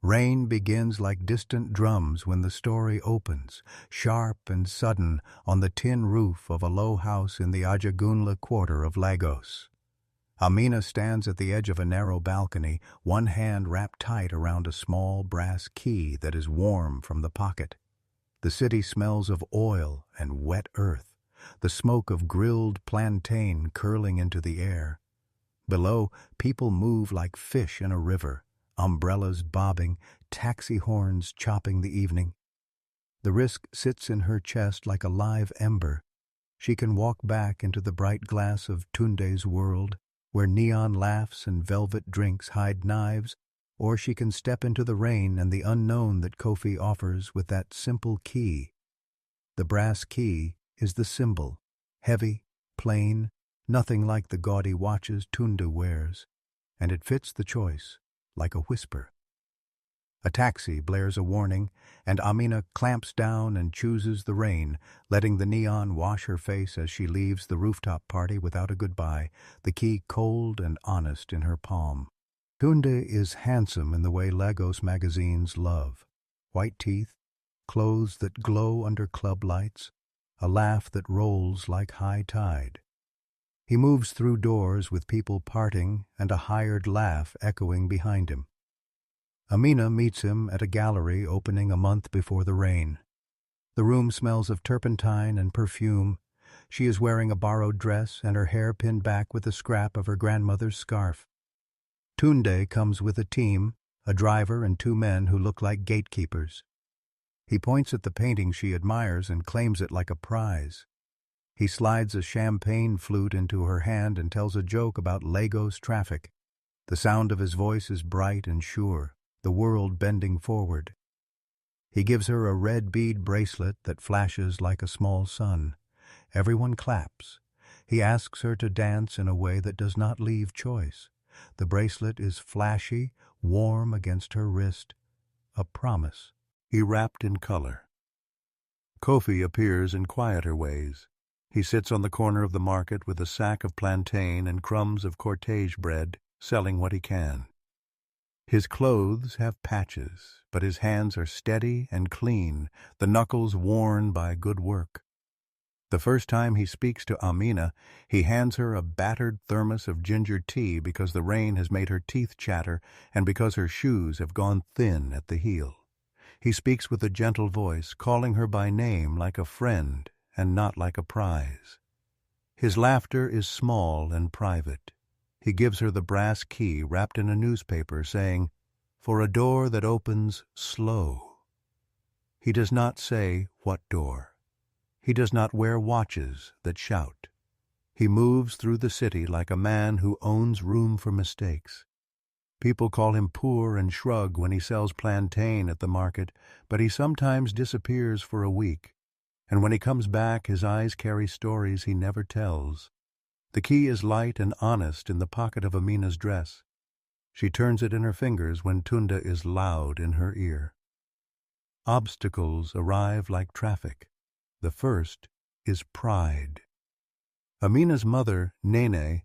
Rain begins like distant drums when the story opens, sharp and sudden, on the tin roof of a low house in the Ajegunle quarter of Lagos. Amina stands at the edge of a narrow balcony, one hand wrapped tight around a small brass key that is warm from the pocket. The city smells of oil and wet earth, the smoke of grilled plantain curling into the air. Below, people move like fish in a river, umbrellas bobbing, taxi horns chopping the evening. The risk sits in her chest like a live ember. She can walk back into the bright glass of Tunde's world, where neon laughs and velvet drinks hide knives, or she can step into the rain and the unknown that Kofi offers with that simple key. The brass key is the symbol, heavy, plain, nothing like the gaudy watches Tunde wears, and it fits the choice like a whisper. A taxi blares a warning, and Amina clamps down and chooses the rain, letting the neon wash her face as she leaves the rooftop party without a goodbye, the key cold and honest in her palm. Tunde is handsome in the way Lagos magazines love. White teeth, clothes that glow under club lights, a laugh that rolls like high tide. He moves through doors with people parting and a hired laugh echoing behind him. Amina meets him at a gallery opening a month before the rain. The room smells of turpentine and perfume. She is wearing a borrowed dress and her hair pinned back with a scrap of her grandmother's scarf. Tunde comes with a team, a driver and two men who look like gatekeepers. He points at the painting she admires and claims it like a prize. He slides a champagne flute into her hand and tells a joke about Lagos traffic. The sound of his voice is bright and sure, the world bending forward. He gives her a red bead bracelet that flashes like a small sun. Everyone claps. He asks her to dance in a way that does not leave choice. The bracelet is flashy, warm against her wrist. A promise. He wrapped in color. Kofi appears in quieter ways. He sits on the corner of the market with a sack of plantain and crumbs of cortege bread, selling what he can. His clothes have patches, but his hands are steady and clean, the knuckles worn by good work. The first time he speaks to Amina, he hands her a battered thermos of ginger tea because the rain has made her teeth chatter and because her shoes have gone thin at the heel. He speaks with a gentle voice, calling her by name like a friend and not like a prize. His laughter is small and private. He gives her the brass key wrapped in a newspaper, saying, "For a door that opens slow." He does not say what door. He does not wear watches that shout. He moves through the city like a man who owns room for mistakes. People call him poor and shrug when he sells plantain at the market, but he sometimes disappears for a week, and when he comes back his eyes carry stories he never tells. The key is light and honest in the pocket of Amina's dress. She turns it in her fingers when Tunde is loud in her ear. Obstacles arrive like traffic. The first is pride. Amina's mother, Nene,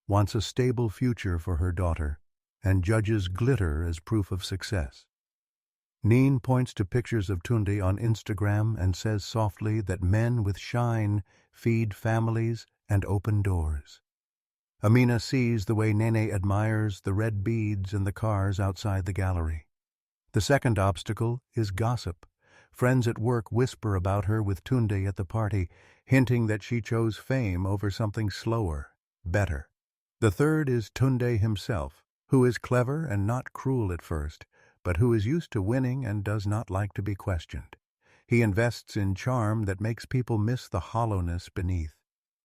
wants a stable future for her daughter and judges glitter as proof of success. Neen points to pictures of Tunde on Instagram and says softly that men with shine feed families and open doors. Amina sees the way Nene admires the red beads in the cars outside the gallery. The second obstacle is gossip. Friends at work whisper about her with Tunde at the party, hinting that she chose fame over something slower, better. The third is Tunde himself, who is clever and not cruel at first, but who is used to winning and does not like to be questioned. He invests in charm that makes people miss the hollowness beneath.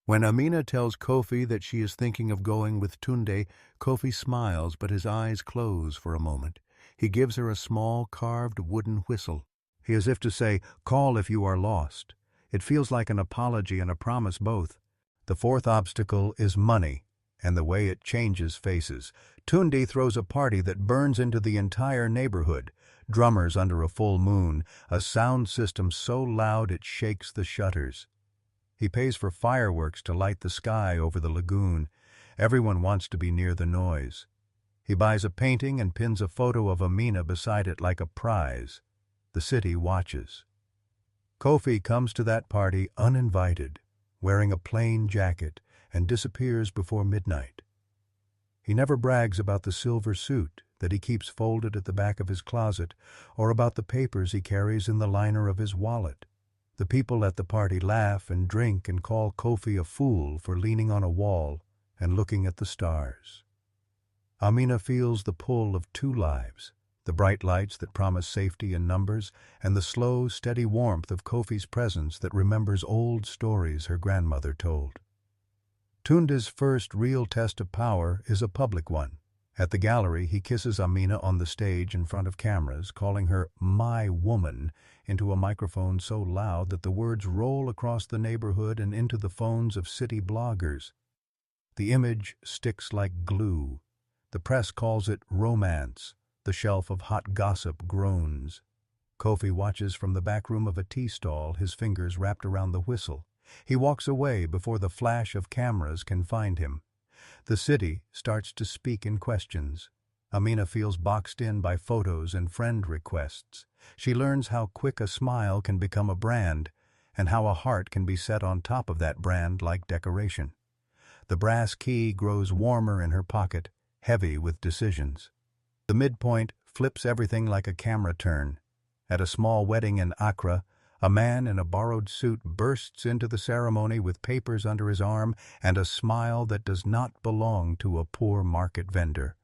When Amina tells Kofi that she is thinking of going with Tunde, Kofi smiles, but his eyes close for a moment. He gives her a small carved wooden whistle. He as if to say, "Call if you are lost." It feels like an apology and a promise both. The fourth obstacle is money, and the way it changes faces. Tunde throws a party that burns into the entire neighborhood. Drummers under a full moon, a sound system so loud it shakes the shutters. He pays for fireworks to light the sky over the lagoon. Everyone wants to be near the noise. He buys a painting and pins a photo of Amina beside it like a prize. The city watches. Kofi comes to that party uninvited, wearing a plain jacket, and disappears before midnight. He never brags about the silver suit that he keeps folded at the back of his closet, or about the papers he carries in the liner of his wallet. The people at the party laugh and drink and call Kofi a fool for leaning on a wall and looking at the stars. Amina feels the pull of two lives, the bright lights that promise safety in numbers, and the slow, steady warmth of Kofi's presence that remembers old stories her grandmother told. Tunde's first real test of power is a public one. At the gallery, he kisses Amina on the stage in front of cameras, calling her "my woman" into a microphone so loud that the words roll across the neighborhood and into the phones of city bloggers. The image sticks like glue. The press calls it romance. The shelf of hot gossip groans. Kofi watches from the back room of a tea stall, his fingers wrapped around the whistle. He walks away before the flash of cameras can find him. The city starts to speak in questions. Amina feels boxed in by photos and friend requests. She learns how quick a smile can become a brand, and how a heart can be set on top of that brand like decoration. The brass key grows warmer in her pocket, heavy with decisions. The midpoint flips everything like a camera turn. At a small wedding in Accra, a man in a borrowed suit bursts into the ceremony with papers under his arm and a smile that does not belong to a poor market vendor.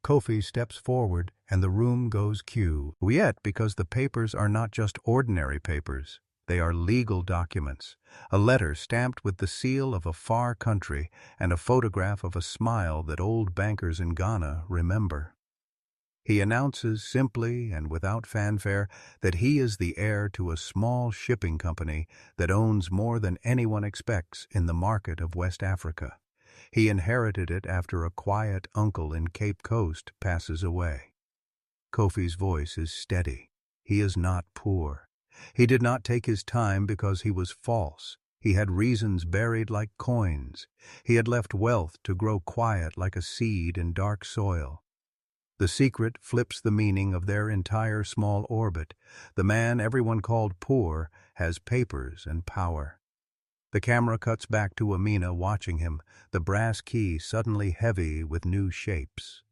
Kofi steps forward and the room goes quiet because the papers are not just ordinary papers. They are legal documents, a letter stamped with the seal of a far country and a photograph of a smile that old bankers in Ghana remember. He announces simply and without fanfare that he is the heir to a small shipping company that owns more than anyone expects in the market of West Africa. He inherited it after a quiet uncle in Cape Coast passes away. Kofi's voice is steady. He is not poor. He did not take his time because he was false. He had reasons buried like coins. He had left wealth to grow quiet like a seed in dark soil. The secret flips the meaning of their entire small orbit. The man everyone called poor has papers and power. The camera cuts back to Amina watching him, the brass key suddenly heavy with new shapes.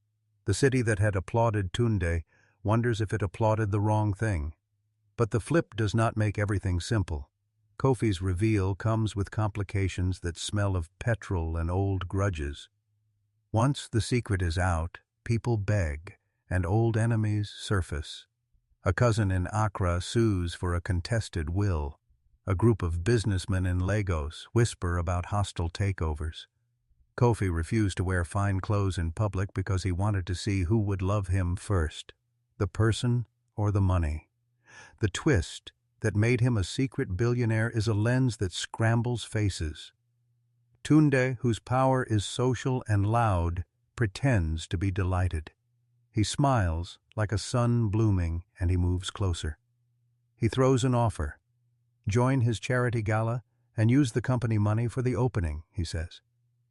The city that had applauded Tunde wonders if it applauded the wrong thing. But the flip does not make everything simple. Kofi's reveal comes with complications that smell of petrol and old grudges. Once the secret is out, people beg, and old enemies surface. A cousin in Accra sues for a contested will. A group of businessmen in Lagos whisper about hostile takeovers. Kofi refused to wear fine clothes in public because he wanted to see who would love him first, the person or the money. The twist that made him a secret billionaire is a lens that scrambles faces. Tunde, whose power is social and loud, pretends to be delighted. He smiles like a sun blooming and he moves closer. He throws an offer. Join his charity gala and use the company money for the opening, he says.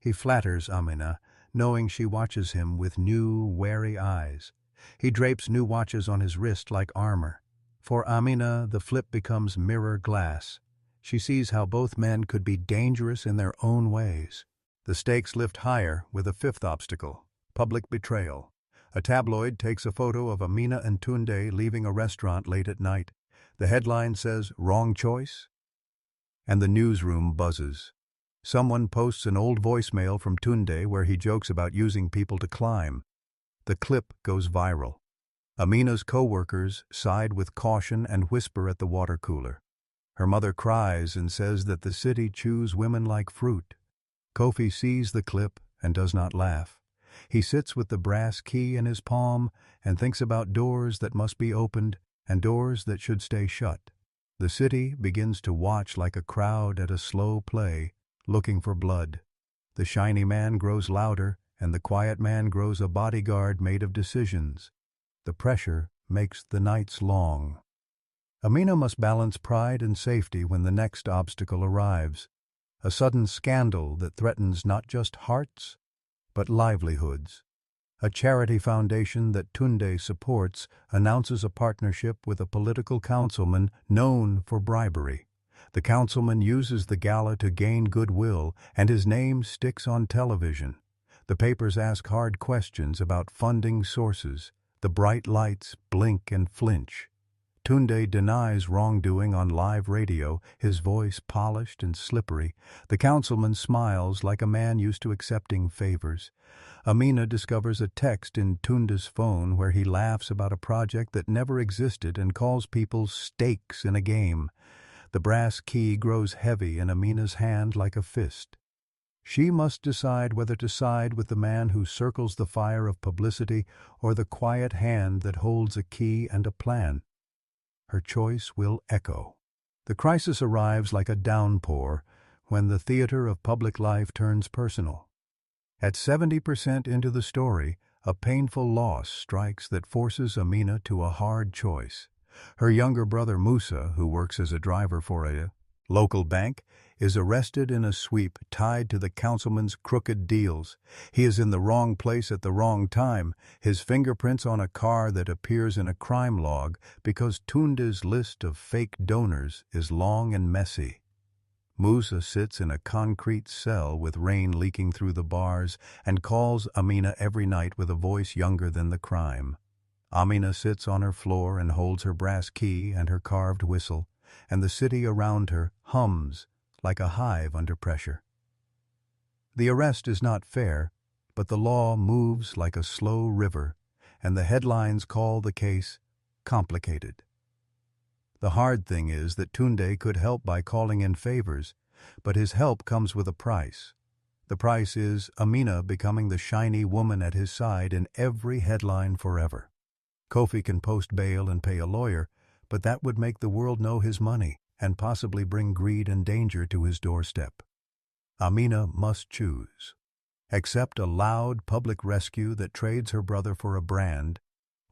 He flatters Amina, knowing she watches him with new, wary eyes. He drapes new watches on his wrist like armor. For Amina, the flip becomes mirror glass. She sees how both men could be dangerous in their own ways. The stakes lift higher with a fifth obstacle, public betrayal. A tabloid takes a photo of Amina and Tunde leaving a restaurant late at night. The headline says, "Wrong choice?" And the newsroom buzzes. Someone posts an old voicemail from Tunde where he jokes about using people to climb. The clip goes viral. Amina's co-workers side with caution and whisper at the water cooler. Her mother cries and says that the city chews women like fruit. Kofi sees the clip and does not laugh. He sits with the brass key in his palm and thinks about doors that must be opened and doors that should stay shut. The city begins to watch like a crowd at a slow play, looking for blood. The shiny man grows louder and the quiet man grows a bodyguard made of decisions. The pressure makes the nights long. Amina must balance pride and safety when the next obstacle arrives. A sudden scandal that threatens not just hearts, but livelihoods. A charity foundation that Tunde supports announces a partnership with a political councilman known for bribery. The councilman uses the gala to gain goodwill, and his name sticks on television. The papers ask hard questions about funding sources. The bright lights blink and flinch. Tunde denies wrongdoing on live radio, his voice polished and slippery. The councilman smiles like a man used to accepting favors. Amina discovers a text in Tunde's phone where he laughs about a project that never existed and calls people stakes in a game. The brass key grows heavy in Amina's hand like a fist. She must decide whether to side with the man who circles the fire of publicity or the quiet hand that holds a key and a plan. Her choice will echo. The crisis arrives like a downpour when the theater of public life turns personal. At 70% into the story, a painful loss strikes that forces Amina to a hard choice. Her younger brother Musa, who works as a driver for a local bank, is arrested in a sweep tied to the councilman's crooked deals. He is in the wrong place at the wrong time, his fingerprints on a car that appears in a crime log because Tunde's list of fake donors is long and messy. Musa sits in a concrete cell with rain leaking through the bars and calls Amina every night with a voice younger than the crime. Amina sits on her floor and holds her brass key and her carved whistle, and the city around her hums like a hive under pressure. The arrest is not fair, but the law moves like a slow river, and the headlines call the case complicated. The hard thing is that Tunde could help by calling in favors, but his help comes with a price. The price is Amina becoming the shiny woman at his side in every headline forever. Kofi can post bail and pay a lawyer, but that would make the world know his money and possibly bring greed and danger to his doorstep. Amina must choose. Accept a loud public rescue that trades her brother for a brand,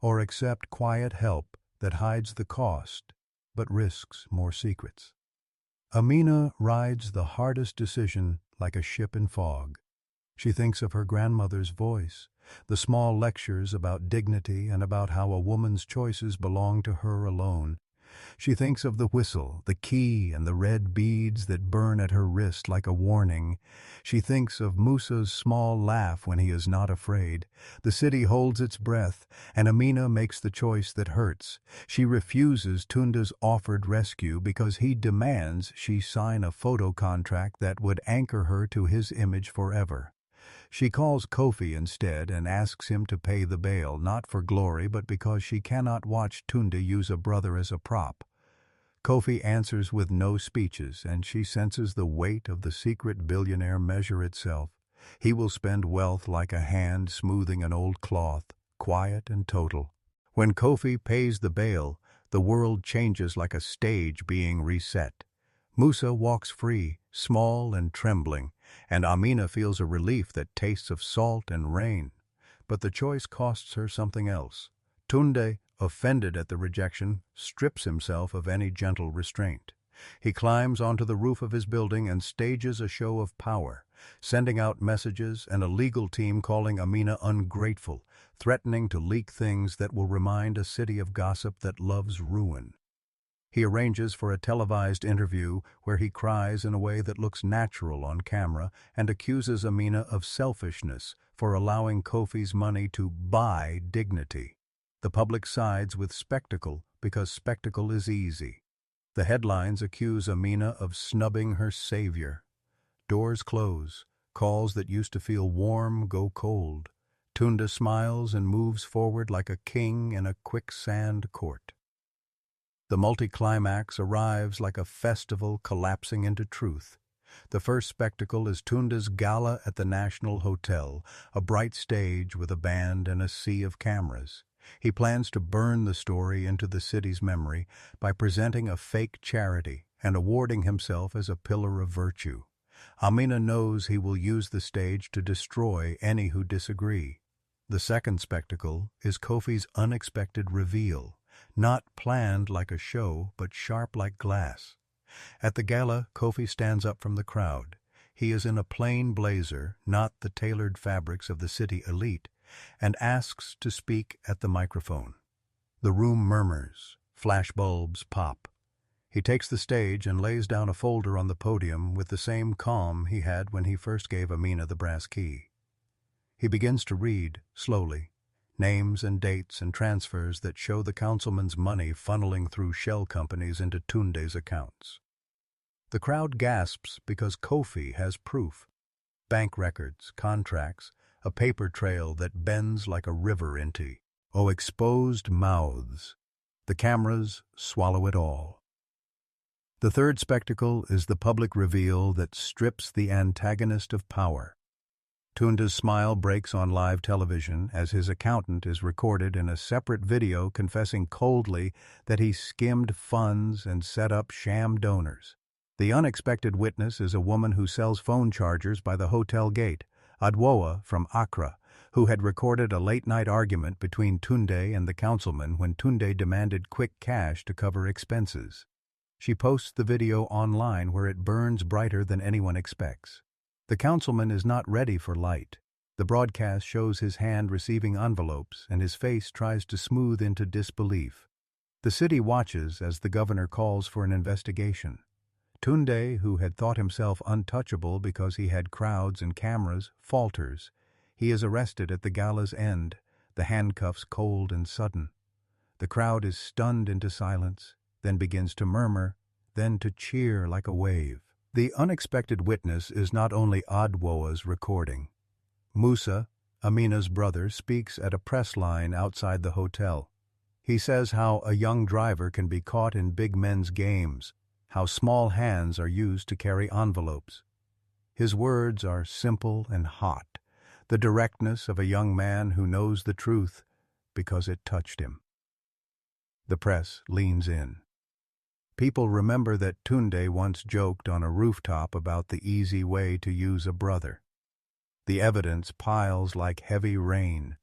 or accept quiet help that hides the cost but risks more secrets. Amina rides the hardest decision like a ship in fog. She thinks of her grandmother's voice, the small lectures about dignity and about how a woman's choices belong to her alone. She thinks of the whistle, the key, and the red beads that burn at her wrist like a warning. She thinks of Musa's small laugh when he is not afraid. The city holds its breath, and Amina makes the choice that hurts. She refuses Tunde's offered rescue because he demands she sign a photo contract that would anchor her to his image forever. She calls Kofi instead and asks him to pay the bail, not for glory but because she cannot watch Tunde use a brother as a prop. Kofi answers with no speeches, and she senses the weight of the secret billionaire measure itself. He will spend wealth like a hand smoothing an old cloth, quiet and total. When Kofi pays the bail, the world changes like a stage being reset. Musa walks free, small and trembling, and Amina feels a relief that tastes of salt and rain. But the choice costs her something else. Tunde, offended at the rejection, strips himself of any gentle restraint. He climbs onto the roof of his building and stages a show of power, sending out messages and a legal team calling Amina ungrateful, threatening to leak things that will remind a city of gossip that loves ruin. He arranges for a televised interview where he cries in a way that looks natural on camera and accuses Amina of selfishness for allowing Kofi's money to buy dignity. The public sides with spectacle because spectacle is easy. The headlines accuse Amina of snubbing her savior. Doors close. Calls that used to feel warm go cold. Tunde smiles and moves forward like a king in a quicksand court. The multi-climax arrives like a festival collapsing into truth. The first spectacle is Tunde's gala at the National Hotel, a bright stage with a band and a sea of cameras. He plans to burn the story into the city's memory by presenting a fake charity and awarding himself as a pillar of virtue. Amina knows he will use the stage to destroy any who disagree. The second spectacle is Kofi's unexpected reveal. Not planned like a show, but sharp like glass. At the gala, Kofi stands up from the crowd. He is in a plain blazer, not the tailored fabrics of the city elite. and asks to speak at the microphone. The room murmurs, flashbulbs pop. He takes the stage and lays down a folder on the podium with the same calm he had when he first gave Amina the brass key. He begins to read, slowly, names and dates and transfers that show the councilman's money funneling through shell companies into Tunde's accounts. The crowd gasps because Kofi has proof. Bank records, contracts, a paper trail that bends like a river into exposed mouths. The cameras swallow it all. The third spectacle is the public reveal that strips the antagonist of power. Tunde's smile breaks on live television as his accountant is recorded in a separate video confessing coldly that he skimmed funds and set up sham donors. The unexpected witness is a woman who sells phone chargers by the hotel gate, Ajegunle from Accra, who had recorded a late-night argument between Tunde and the councilman when Tunde demanded quick cash to cover expenses. She posts the video online where it burns brighter than anyone expects. The councilman is not ready for light. The broadcast shows his hand receiving envelopes and his face tries to smooth into disbelief. The city watches as the governor calls for an investigation. Tunde, who had thought himself untouchable because he had crowds and cameras, falters. He is arrested at the gala's end, the handcuffs cold and sudden. The crowd is stunned into silence, then begins to murmur, then to cheer like a wave. The unexpected witness is not only Ajegunle's recording. Musa, Amina's brother, speaks at a press line outside the hotel. He says how a young driver can be caught in big men's games, how small hands are used to carry envelopes. His words are simple and hot, the directness of a young man who knows the truth because it touched him. The press leans in. People remember that Tunde once joked on a rooftop about the easy way to use a brother. The evidence piles like heavy rain.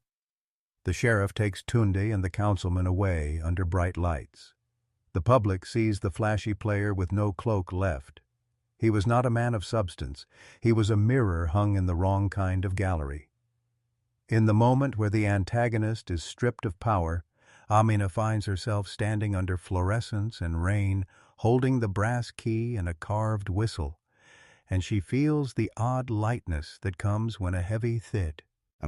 The sheriff takes Tunde and the councilman away under bright lights. The public sees the flashy player with no cloak left. He was not a man of substance. He was a mirror hung in the wrong kind of gallery. In the moment where the antagonist is stripped of power, Amina finds herself standing under fluorescence and rain, holding the brass key and a carved whistle, and she feels the odd lightness that comes when a heavy thid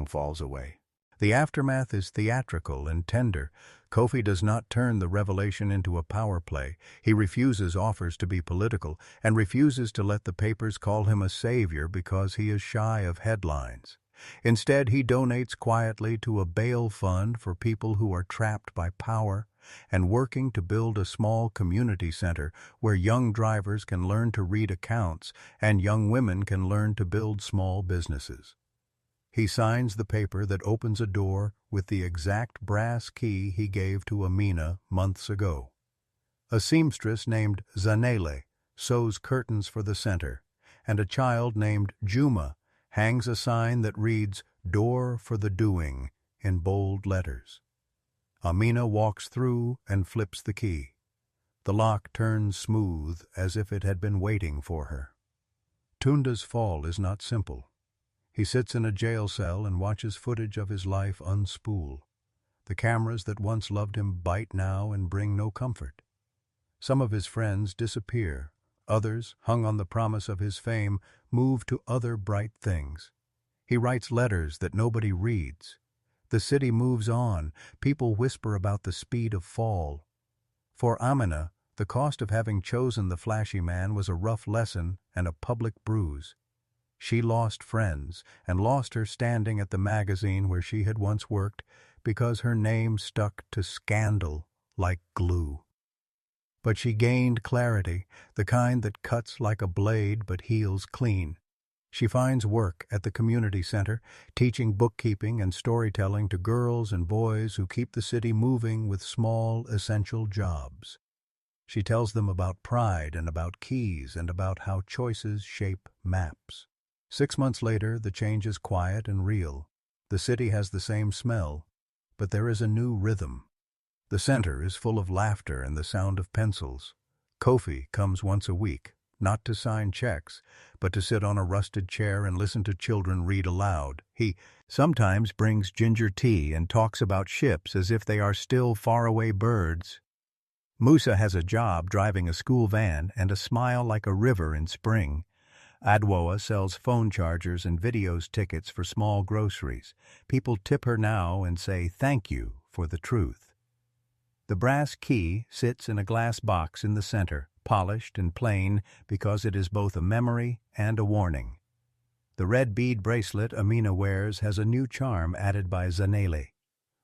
falls away. The aftermath is theatrical and tender. Kofi does not turn the revelation into a power play. He refuses offers to be political and refuses to let the papers call him a savior because he is shy of headlines. Instead, he donates quietly to a bail fund for people who are trapped by power and working to build a small community center where young drivers can learn to read accounts and young women can learn to build small businesses. He signs the paper that opens a door with the exact brass key he gave to Amina months ago. A seamstress named Zanele sews curtains for the center, and a child named Juma hangs a sign that reads, "Door for the Doing," in bold letters. Amina walks through and flips the key. The lock turns smooth as if it had been waiting for her. Tunde's fall is not simple. He sits in a jail cell and watches footage of his life unspool. The cameras that once loved him bite now and bring no comfort. Some of his friends disappear. Others, hung on the promise of his fame, move to other bright things. He writes letters that nobody reads. The city moves on. People whisper about the speed of fall. For Amina, the cost of having chosen the flashy man was a rough lesson and a public bruise. She lost friends and lost her standing at the magazine where she had once worked because her name stuck to scandal like glue. But she gained clarity, the kind that cuts like a blade but heals clean. She finds work at the community center, teaching bookkeeping and storytelling to girls and boys who keep the city moving with small, essential jobs. She tells them about pride and about keys and about how choices shape maps. 6 months later, the change is quiet and real. The city has the same smell, but there is a new rhythm. The center is full of laughter and the sound of pencils. Kofi comes once a week, not to sign checks, but to sit on a rusted chair and listen to children read aloud. He sometimes brings ginger tea and talks about ships as if they are still faraway birds. Musa has a job driving a school van and a smile like a river in spring. Adwoa sells phone chargers and videos tickets for small groceries. People tip her now and say thank you for the truth. The brass key sits in a glass box in the center, polished and plain because it is both a memory and a warning. The red bead bracelet Amina wears has a new charm added by Zanele,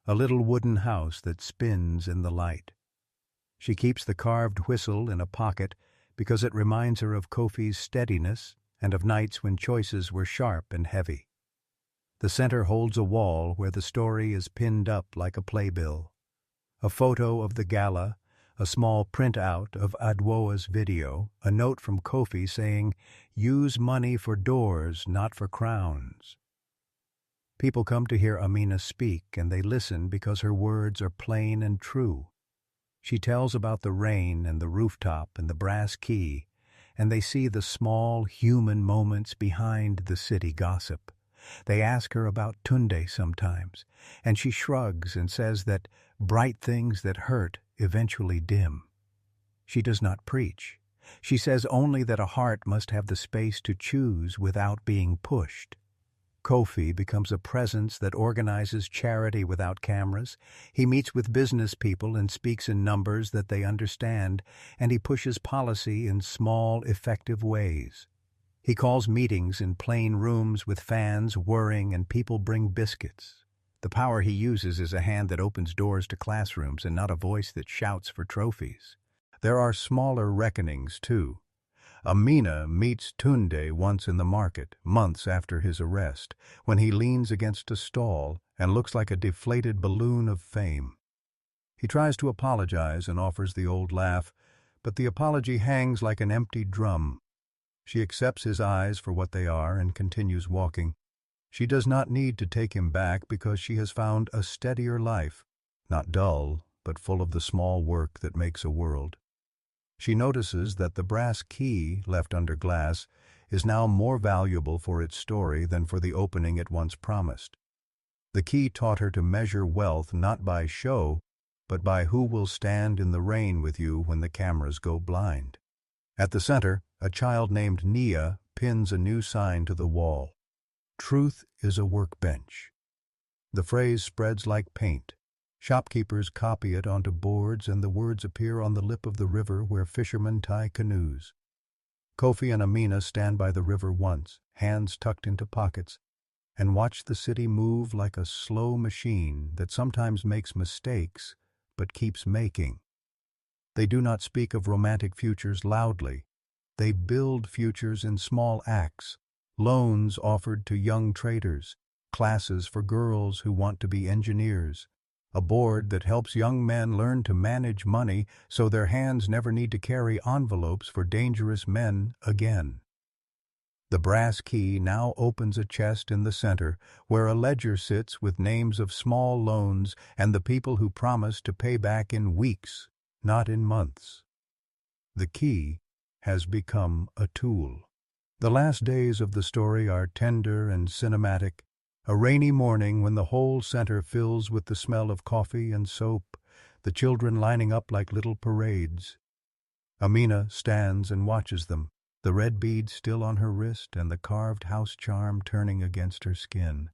a little wooden house that spins in the light. She keeps the carved whistle in a pocket because it reminds her of Kofi's steadiness and of nights when choices were sharp and heavy. The center holds a wall where the story is pinned up like a playbill. A photo of the gala, a small printout of Adwoa's video, a note from Kofi saying, "Use money for doors, not for crowns." People come to hear Amina speak, and they listen because her words are plain and true. She tells about the rain and the rooftop and the brass key, and they see the small human moments behind the city gossip. They ask her about Tunde sometimes, and she shrugs and says that bright things that hurt eventually dim. She does not preach. She says only that a heart must have the space to choose without being pushed. Kofi becomes a presence that organizes charity without cameras. He meets with business people and speaks in numbers that they understand, and he pushes policy in small, effective ways. He calls meetings in plain rooms with fans whirring and people bring biscuits. The power he uses is a hand that opens doors to classrooms and not a voice that shouts for trophies. There are smaller reckonings, too. Amina meets Tunde once in the market, months after his arrest, when he leans against a stall and looks like a deflated balloon of fame. He tries to apologize and offers the old laugh, but the apology hangs like an empty drum. She accepts his eyes for what they are and continues walking. She does not need to take him back because she has found a steadier life, not dull, but full of the small work that makes a world. She notices that the brass key left under glass is now more valuable for its story than for the opening it once promised. The key taught her to measure wealth not by show, but by who will stand in the rain with you when the cameras go blind. At the center, a child named Nia pins a new sign to the wall. Truth is a workbench. The phrase spreads like paint. Shopkeepers copy it onto boards, and the words appear on the lip of the river where fishermen tie canoes. Kofi and Amina stand by the river once, hands tucked into pockets, and watch the city move like a slow machine that sometimes makes mistakes but keeps making. They do not speak of romantic futures loudly. They build futures in small acts, loans offered to young traders, classes for girls who want to be engineers, a board that helps young men learn to manage money so their hands never need to carry envelopes for dangerous men again. The brass key now opens a chest in the center where a ledger sits with names of small loans and the people who promise to pay back in weeks, not in months. The key has become a tool. The last days of the story are tender and cinematic. A rainy morning when the whole center fills with the smell of coffee and soap, the children lining up like little parades. Amina stands and watches them, the red bead still on her wrist and the carved house charm turning against her skin.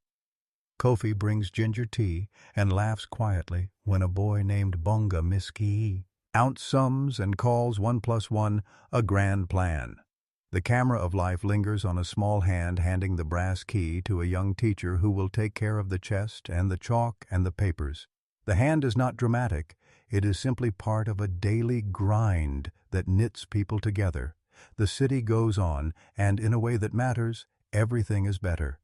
Kofi brings ginger tea and laughs quietly when a boy named Bonga Miski counts sums and calls 1 + 1 a grand plan. The camera of life lingers on a small hand handing the brass key to a young teacher who will take care of the chest and the chalk and the papers. The hand is not dramatic. It is simply part of a daily grind that knits people together. The city goes on, and in a way that matters, everything is better.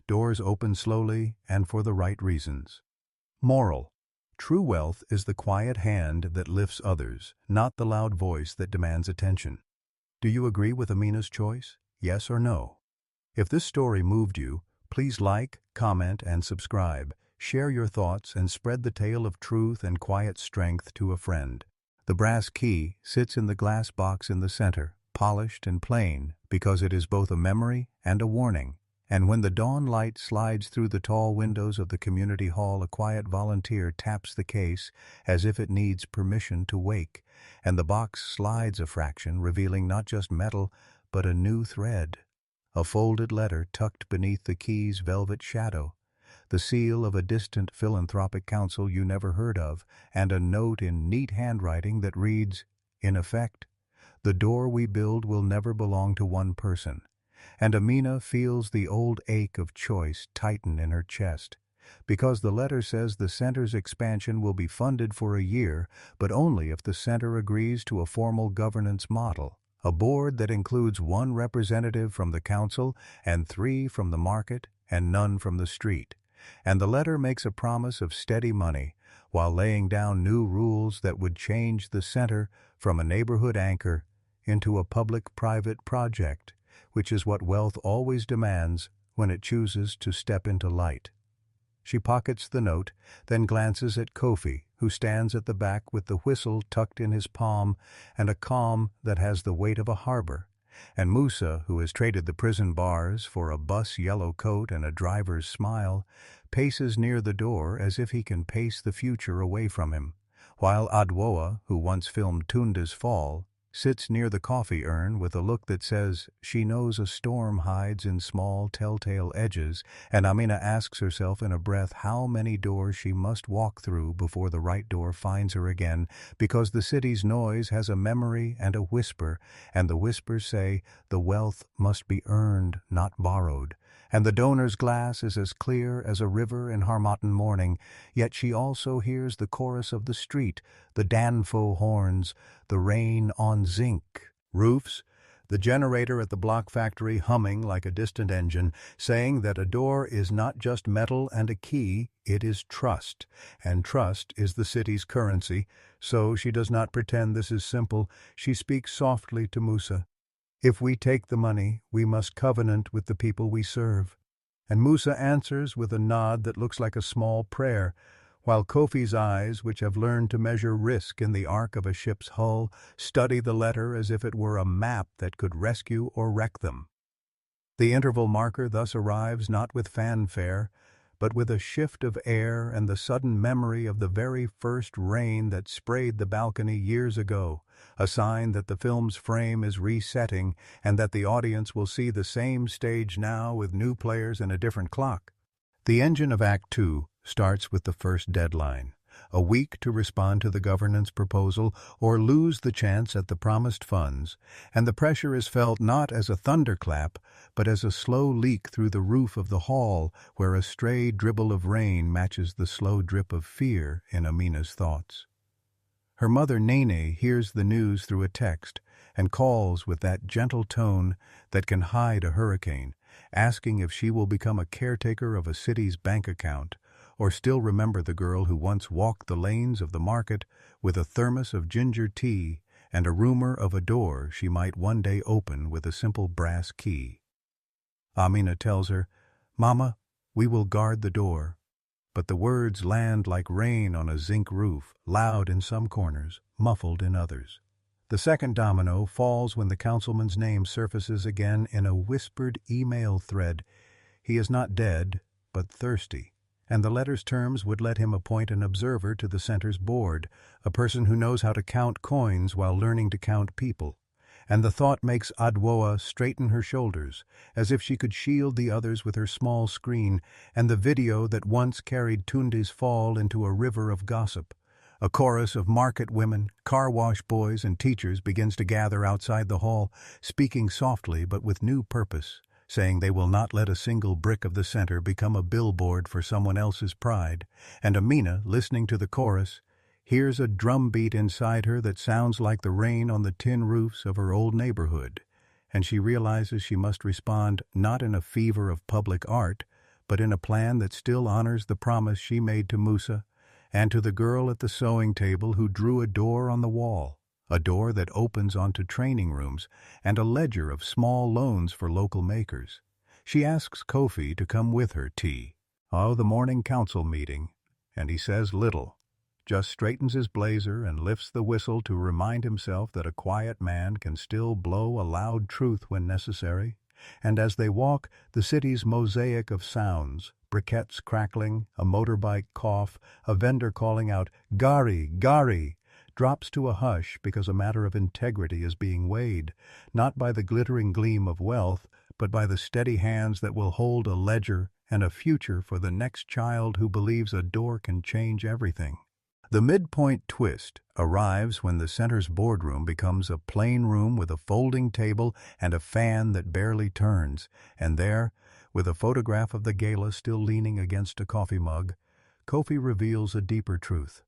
Doors open slowly and for the right reasons. Moral: true wealth is the quiet hand that lifts others, not the loud voice that demands attention. Do you agree with Amina's choice? Yes or no? If this story moved you, please like, comment, and subscribe. Share your thoughts and spread the tale of truth and quiet strength to a friend. The brass key sits in the glass box in the center, polished and plain, because it is both a memory and a warning. And when the dawn light slides through the tall windows of the community hall, a quiet volunteer taps the case as if it needs permission to wake, and the box slides a fraction, revealing not just metal, but a new thread. A folded letter tucked beneath the key's velvet shadow, the seal of a distant philanthropic council you never heard of, and a note in neat handwriting that reads, in effect, "The door we build will never belong to one person." And Amina feels the old ache of choice tighten in her chest, because the letter says the center's expansion will be funded for a year, but only if the center agrees to a formal governance model, a board that includes 1 representative from the council and 3 from the market and none from the street. And the letter makes a promise of steady money, while laying down new rules that would change the center from a neighborhood anchor into a public-private project, which is what wealth always demands when it chooses to step into light. She pockets the note, then glances at Kofi, who stands at the back with the whistle tucked in his palm and a calm that has the weight of a harbor, and Musa, who has traded the prison bars for a bus yellow coat and a driver's smile, paces near the door as if he can pace the future away from him, while Adwoa, who once filmed Tunde's fall, sits near the coffee urn with a look that says she knows a storm hides in small telltale edges, and Amina asks herself in a breath how many doors she must walk through before the right door finds her again, because the city's noise has a memory and a whisper, and the whispers say the wealth must be earned, not borrowed. And the donor's glass is as clear as a river in Harmattan morning, yet she also hears the chorus of the street, the Danfo horns, the rain on zinc roofs, the generator at the block factory humming like a distant engine, saying that a door is not just metal and a key, it is trust, and trust is the city's currency. So she does not pretend this is simple. She speaks softly to Musa. If we take the money, we must covenant with the people we serve. And Musa answers with a nod that looks like a small prayer, while Kofi's eyes, which have learned to measure risk in the arc of a ship's hull, study the letter as if it were a map that could rescue or wreck them. The interval marker thus arrives not with fanfare, but with a shift of air and the sudden memory of the very first rain that sprayed the balcony years ago, a sign that the film's frame is resetting and that the audience will see the same stage now with new players and a different clock. The engine of Act Two starts with the first deadline, a week to respond to the governance proposal or lose the chance at the promised funds, and the pressure is felt not as a thunderclap, but as a slow leak through the roof of the hall where a stray dribble of rain matches the slow drip of fear in Amina's thoughts. Her mother Nene hears the news through a text and calls with that gentle tone that can hide a hurricane, asking if she will become a caretaker of a city's bank account, or still remember the girl who once walked the lanes of the market with a thermos of ginger tea and a rumor of a door she might one day open with a simple brass key. Amina tells her, "Mama, we will guard the door." But the words land like rain on a zinc roof, loud in some corners, muffled in others. The second domino falls when the councilman's name surfaces again in a whispered email thread. He is not dead, but thirsty, and the letter's terms would let him appoint an observer to the center's board, a person who knows how to count coins while learning to count people. And the thought makes Adwoa straighten her shoulders, as if she could shield the others with her small screen, and the video that once carried Tunde's fall into a river of gossip. A chorus of market women, car wash boys, and teachers begins to gather outside the hall, speaking softly but with new purpose, saying they will not let a single brick of the center become a billboard for someone else's pride. And Amina, listening to the chorus, hears a drumbeat inside her that sounds like the rain on the tin roofs of her old neighborhood, and she realizes she must respond not in a fever of public art, but in a plan that still honors the promise she made to Musa and to the girl at the sewing table who drew a door on the wall, a door that opens onto training rooms and a ledger of small loans for local makers. She asks Kofi to come with her the morning council meeting, and he says little. just straightens his blazer and lifts the whistle to remind himself that a quiet man can still blow a loud truth when necessary. And as they walk, the city's mosaic of sounds, briquettes crackling, a motorbike cough, a vendor calling out, "Gari, Gari," drops to a hush because a matter of integrity is being weighed, not by the glittering gleam of wealth, but by the steady hands that will hold a ledger and a future for the next child who believes a door can change everything. The midpoint twist arrives when the center's boardroom becomes a plain room with a folding table and a fan that barely turns, and there, with a photograph of the gala still leaning against a coffee mug, Kofi reveals a deeper truth.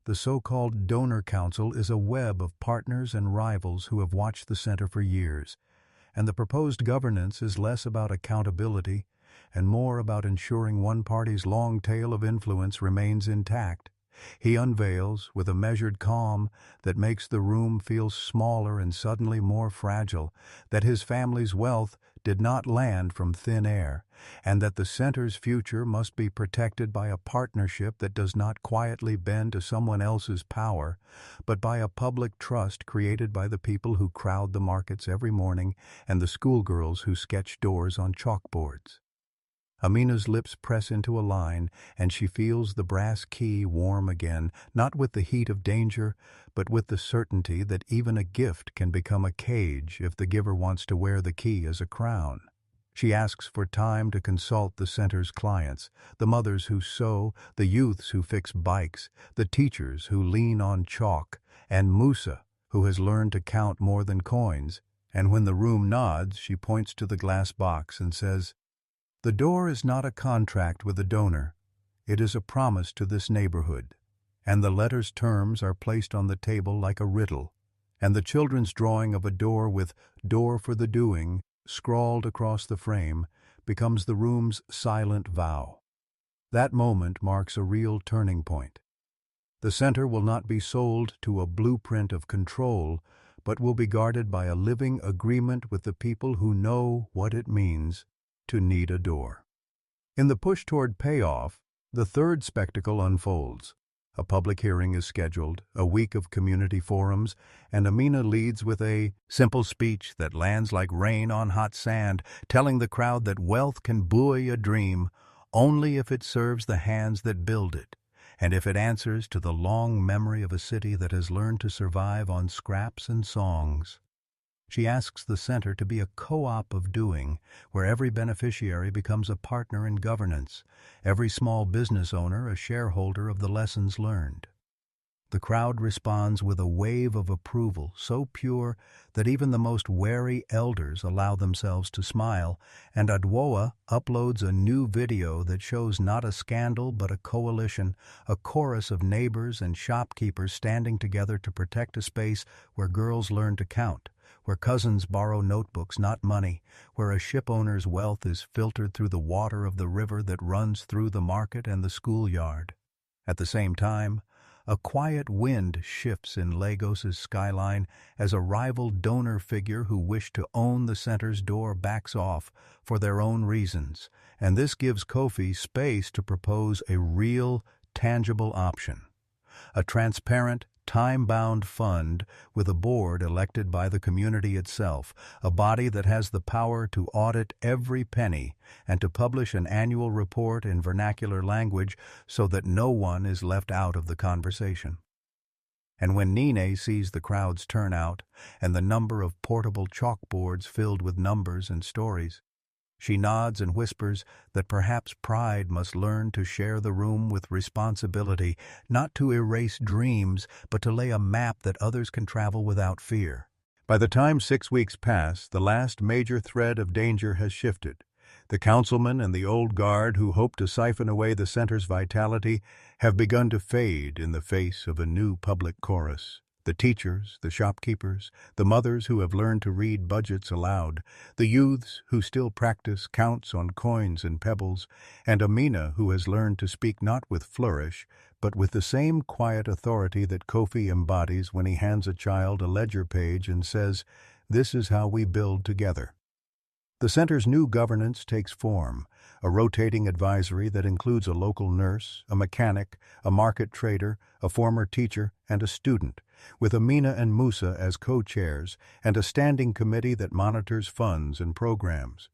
The so-called donor council is a web of partners and rivals who have watched the center for years, and the proposed governance is less about accountability and more about ensuring one party's long tail of influence remains intact. He unveils, with a measured calm that makes the room feel smaller and suddenly more fragile, that his family's wealth did not land from thin air, and that the center's future must be protected by a partnership that does not quietly bend to someone else's power, but by a public trust created by the people who crowd the markets every morning and the schoolgirls who sketch doors on chalkboards. Amina's lips press into a line, and she feels the brass key warm again, not with the heat of danger, but with the certainty that even a gift can become a cage if the giver wants to wear the key as a crown. She asks for time to consult the center's clients, the mothers who sew, the youths who fix bikes, the teachers who lean on chalk, and Musa, who has learned to count more than coins. And when the room nods, she points to the glass box and says, "The door is not a contract with a donor. It is a promise to this neighborhood." And the letter's terms are placed on the table like a riddle, and the children's drawing of a door with "Door for the Doing" scrawled across the frame becomes the room's silent vow. That moment marks a real turning point. The center will not be sold to a blueprint of control, but will be guarded by a living agreement with the people who know what it means to need a door. In the push toward payoff, the third spectacle unfolds. A public hearing is scheduled, a week of community forums, and Amina leads with a simple speech that lands like rain on hot sand, telling the crowd that wealth can buoy a dream only if it serves the hands that build it, and if it answers to the long memory of a city that has learned to survive on scraps and songs. She asks the center to be a co-op of doing, where every beneficiary becomes a partner in governance, every small business owner a shareholder of the lessons learned. The crowd responds with a wave of approval so pure that even the most wary elders allow themselves to smile, and Adwoa uploads a new video that shows not a scandal but a coalition, a chorus of neighbors and shopkeepers standing together to protect a space where girls learn to count, where cousins borrow notebooks, not money, where a ship owner's wealth is filtered through the water of the river that runs through the market and the schoolyard. At the same time, a quiet wind shifts in Lagos's skyline as a rival donor figure who wished to own the center's door backs off for their own reasons, and this gives Kofi space to propose a real, tangible option. A transparent, time-bound fund with a board elected by the community itself, a body that has the power to audit every penny and to publish an annual report in vernacular language so that no one is left out of the conversation. And when Nene sees the crowd's turnout and the number of portable chalkboards filled with numbers and stories, she nods and whispers that perhaps pride must learn to share the room with responsibility, not to erase dreams, but to lay a map that others can travel without fear. By the time 6 weeks pass, the last major thread of danger has shifted. The councilmen and the old guard who hoped to siphon away the center's vitality have begun to fade in the face of a new public chorus. The teachers, the shopkeepers, the mothers who have learned to read budgets aloud, the youths who still practice counts on coins and pebbles, and Amina who has learned to speak not with flourish, but with the same quiet authority that Kofi embodies when he hands a child a ledger page and says, "This is how we build together." The center's new governance takes form, a rotating advisory that includes a local nurse, a mechanic, a market trader, a former teacher, and a student, with Amina and Musa as co-chairs and a standing committee that monitors funds and programs.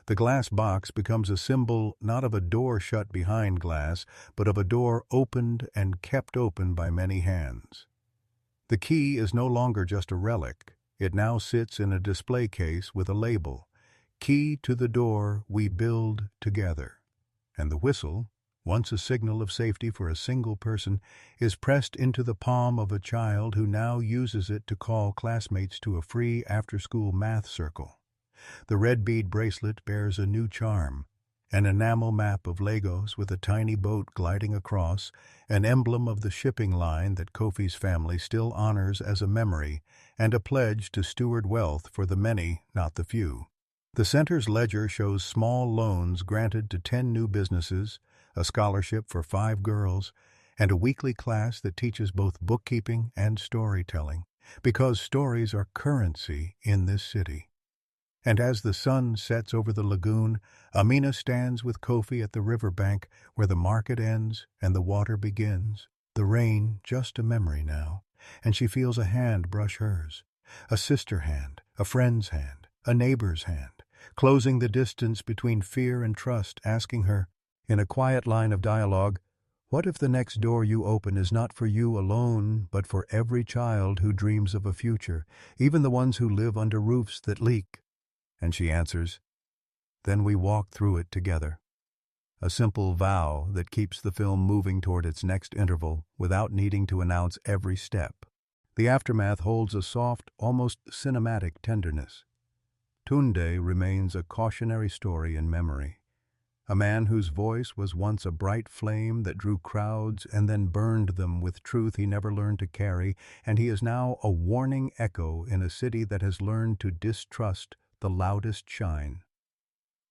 The glass box becomes a symbol not of a door shut behind glass, but of a door opened and kept open by many hands. The key is no longer just a relic. It now sits in a display case with a label, "Key to the door we build together." And the whistle, once a signal of safety for a single person, is pressed into the palm of a child who now uses it to call classmates to a free after-school math circle. The red bead bracelet bears a new charm, an enamel map of Lagos with a tiny boat gliding across, an emblem of the shipping line that Kofi's family still honors as a memory, and a pledge to steward wealth for the many, not the few. The center's ledger shows small loans granted to 10 new businesses, a scholarship for 5 girls, and a weekly class that teaches both bookkeeping and storytelling, because stories are currency in this city. And as the sun sets over the lagoon, Amina stands with Kofi at the riverbank where the market ends and the water begins. The rain just a memory now, and she feels a hand brush hers, a sister hand, a friend's hand, a neighbor's hand, closing the distance between fear and trust, asking her, in a quiet line of dialogue, "What if the next door you open is not for you alone, but for every child who dreams of a future, even the ones who live under roofs that leak?" And she answers, "Then we walk through it together." A simple vow that keeps the film moving toward its next interval without needing to announce every step. The aftermath holds a soft, almost cinematic tenderness. Tunde remains a cautionary story in memory. A man whose voice was once a bright flame that drew crowds and then burned them with truth he never learned to carry, and he is now a warning echo in a city that has learned to distrust the loudest shine.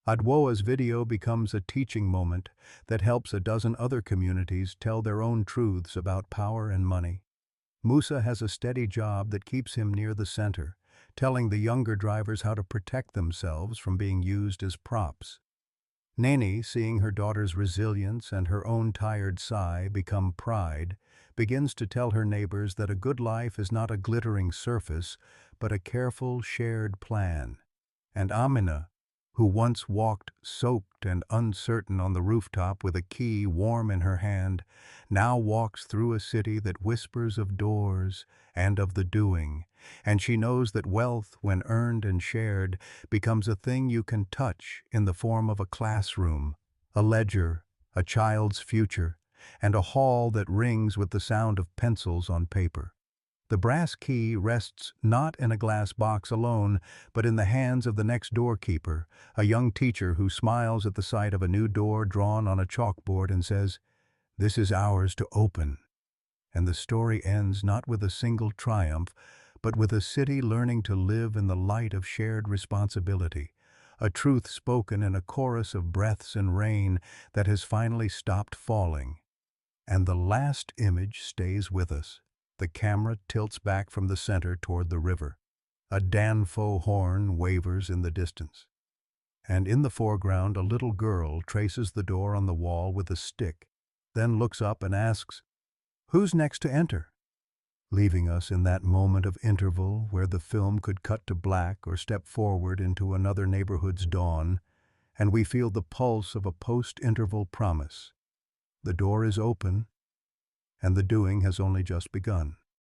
Adwoa's video becomes a teaching moment that helps a dozen other communities tell their own truths about power and money. Musa has a steady job that keeps him near the center, telling the younger drivers how to protect themselves from being used as props. Nene, seeing her daughter's resilience and her own tired sigh become pride, begins to tell her neighbors that a good life is not a glittering surface, but a careful, shared plan. And Amina, who once walked soaked and uncertain on the rooftop with a key warm in her hand, now walks through a city that whispers of doors and of the doing, and she knows that wealth, when earned and shared, becomes a thing you can touch in the form of a classroom, a ledger, a child's future, and a hall that rings with the sound of pencils on paper. The brass key rests not in a glass box alone, but in the hands of the next doorkeeper, a young teacher who smiles at the sight of a new door drawn on a chalkboard and says, "This is ours to open." And the story ends not with a single triumph, but with a city learning to live in the light of shared responsibility, a truth spoken in a chorus of breaths and rain that has finally stopped falling. And the last image stays with us. The camera tilts back from the center toward the river. A Danfo horn wavers in the distance. And in the foreground, a little girl traces the door on the wall with a stick, then looks up and asks, "Who's next to enter?" Leaving us in that moment of interval where the film could cut to black or step forward into another neighborhood's dawn, and we feel the pulse of a post-interval promise. The door is open, and the doing has only just begun.